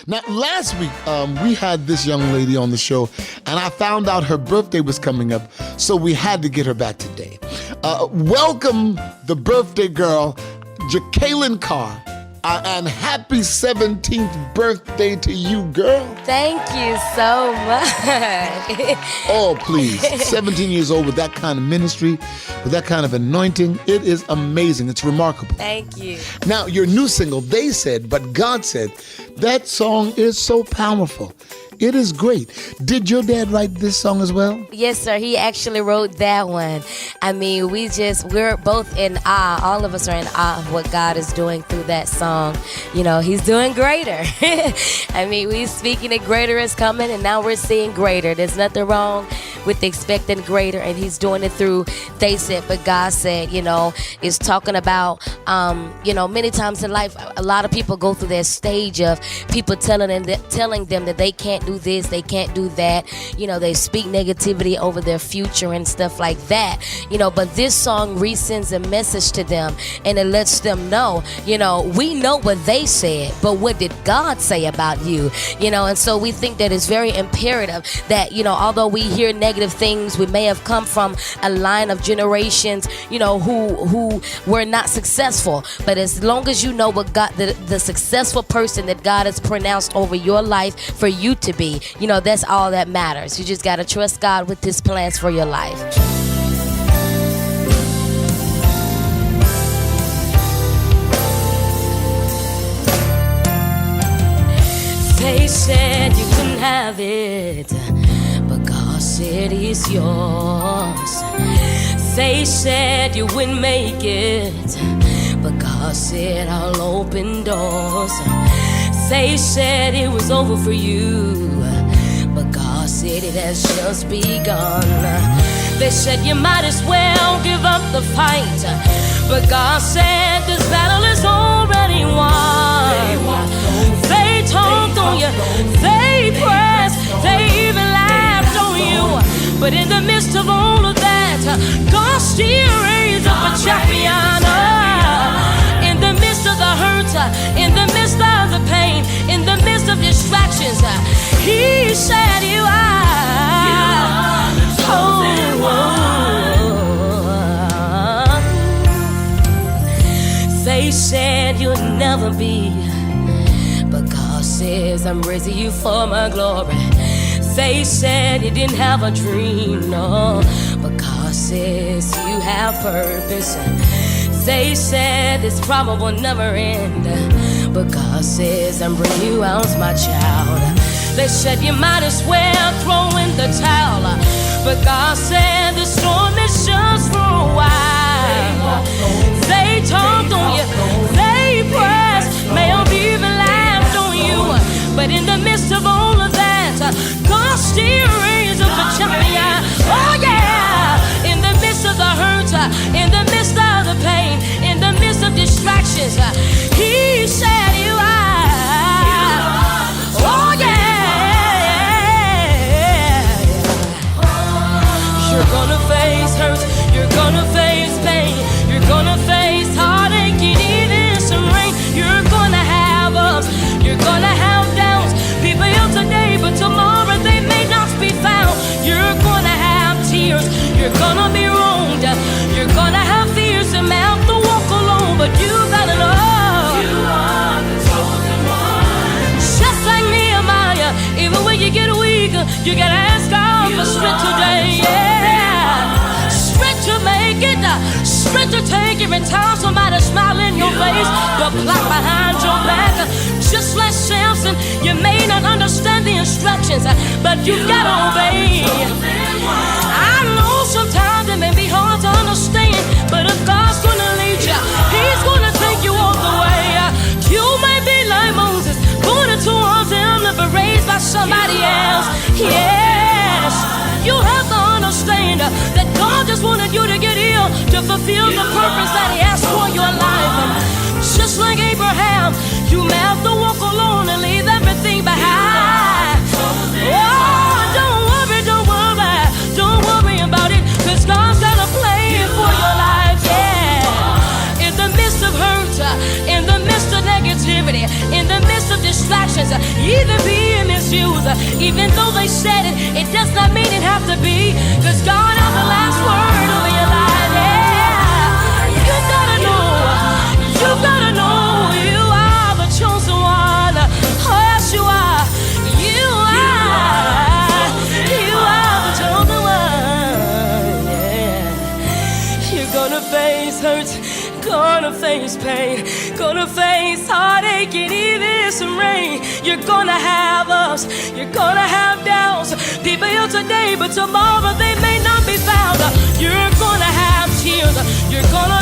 Now, last week, we had this young lady on the show, and I found out her birthday was coming up, so we had to get her back today. Welcome the birthday girl, Jekalyn Carr. And happy 17th birthday to you, girl. Thank you so much. Oh, please. 17 years old with that kind of ministry, with that kind of anointing. It is amazing. It's remarkable. Thank you. Now, your new single, They Said, But God Said, that song is so powerful. It is great. Did your dad write this song as well? Yes, sir. He actually wrote that one. I mean, we're both in awe. All of us are in awe of what God is doing through that song. You know, he's doing greater. I mean, we're speaking that greater is coming, and now we're seeing greater. There's nothing wrong with expecting greater, and he's doing it through They Said, But God Said. You know, it's talking about, you know, many times in life, a lot of people go through that stage of people telling them that they can't do this, they can't do that. You know, they speak negativity over their future and stuff like that. You know, but this song resends a message to them, and it lets them know, you know, we know what they said, but what did God say about you? You know, and so we think that it's very imperative that, you know, although we hear negative things, we may have come from a line of generations, you know, who were not successful. But as long as you know what God, the successful person that God has pronounced over your life for you to be, you know, that's all that matters. You just got to trust God with His plans for your life. They said you couldn't have it, but God said it's yours. They said you wouldn't make it, but God said I'll open doors. They said it was over for you, but God said it has just begun. They said you might as well give up the fight, but God said this battle is already won. They talked on you, they pressed, they even laughed on you, but in the midst of all of that, God still raised up a champion. In the midst of the hurt, in the midst of the pain, in the midst of distractions, He said you are the chosen one. They said you'll never be, but God says I'm raising you for my glory. They said you didn't have a dream, no, but God says you have purpose. They said this problem will never end, but God says I'm bringing you out, my child. They said you might as well throw in the towel, but God said the storm is just for a while. They talked on you, they pressed, may have even laughed on you, but in the midst of all of that, God still raised up a champion. Oh yeah, in the midst of the hurt, in the midst of the pain, in the midst of distractions, He said you are. Oh yeah. You're gonna face hurt, you're gonna face pain, you're gonna face heartache and even some rain. You're gonna have ups, you're gonna have downs. People here today, but tomorrow they may not be found. You're gonna have tears, you're gonna be wronged, you're gonna have fears and may have to walk alone, but you gotta know you are the chosen one. Just like Nehemiah, even when you get weak, you gotta ask God for strength today. Yeah, strength to make it, strength to take every time somebody smile in your face, the plot behind your back. Just like Samson, you may not understand the instructions, but you gotta obey. I know sometimes it may be hard to understand, but if God's gonna lead you, He's gonna take you all the way. You may be like Moses, born towards Him, never raised by somebody else. Yes, you have to understand that God just wanted you to get ill to fulfill the purpose that He has for your life. Just like Abraham, you may have to walk alone and leave everything behind. Oh, don't worry about it, 'cause God's got a plan for your life. Yeah, in the midst of hurt, in the midst of negativity, in the midst of distractions, even being misused. Even though they said it, it does not mean it have to be. Cause God has the last word over your life. Yeah. You gotta know, you gotta know you are the chosen one. Oh yes you are. You are the chosen one. Yeah. You're gonna face hurt, gonna face pain, gonna face heartache and even some rain. You're gonna have ups, you're gonna have downs. People here today, but tomorrow they may not be found. You're gonna have tears, you're gonna